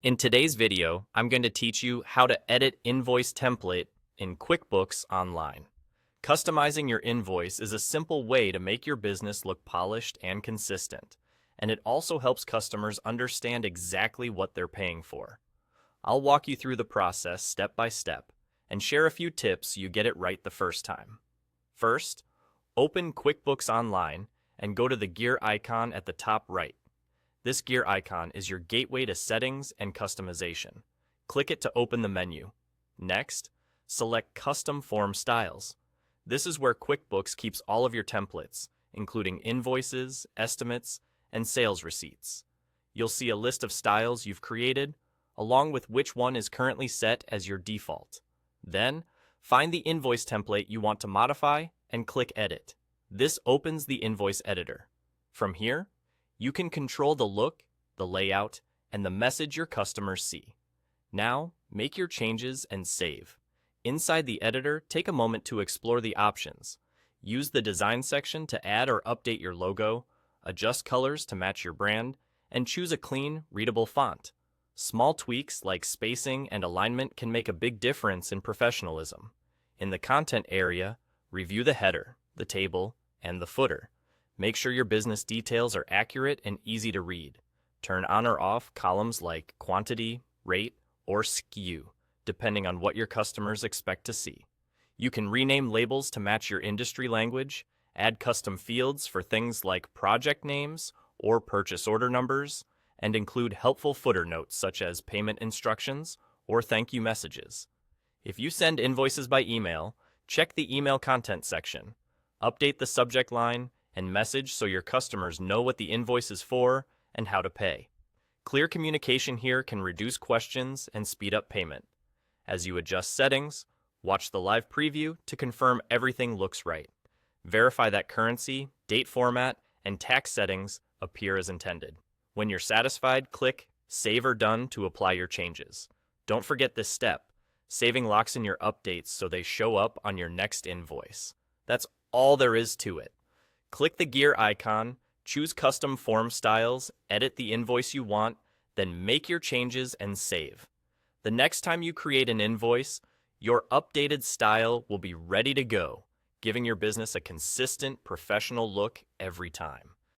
In today's video, I'm going to teach you how to edit invoice template in QuickBooks Online. Customizing your invoice is a simple way to make your business look polished and consistent, and it also helps customers understand exactly what they're paying for. I'll walk you through the process step by step and share a few tips so you get it right the first time. First, open QuickBooks Online and go to the gear icon at the top right. This gear icon is your gateway to settings and customization. Click it to open the menu. Next, select Custom Form Styles. This is where QuickBooks keeps all of your templates, including invoices, estimates, and sales receipts. You'll see a list of styles you've created, along with which one is currently set as your default. Then, find the invoice template you want to modify and click Edit. This opens the invoice editor. From here, you can control the look, the layout, and the message your customers see. Now, make your changes and save. Inside the editor, take a moment to explore the options. Use the design section to add or update your logo, adjust colors to match your brand, and choose a clean, readable font. Small tweaks like spacing and alignment can make a big difference in professionalism. In the content area, review the header, the table, and the footer. Make sure your business details are accurate and easy to read. Turn on or off columns like quantity, rate, or SKU, depending on what your customers expect to see. You can rename labels to match your industry language, add custom fields for things like project names or purchase order numbers, and include helpful footer notes such as payment instructions or thank you messages. If you send invoices by email, check the email content section. Update the subject line and message so your customers know what the invoice is for and how to pay. Clear communication here can reduce questions and speed up payment. As you adjust settings, watch the live preview to confirm everything looks right. Verify that currency, date format, and tax settings appear as intended. When you're satisfied, click Save or Done to apply your changes. Don't forget this step. Saving locks in your updates so they show up on your next invoice. That's all there is to it. Click the gear icon, choose Custom Form Styles, edit the invoice you want, then make your changes and save. The next time you create an invoice, your updated style will be ready to go, giving your business a consistent, professional look every time.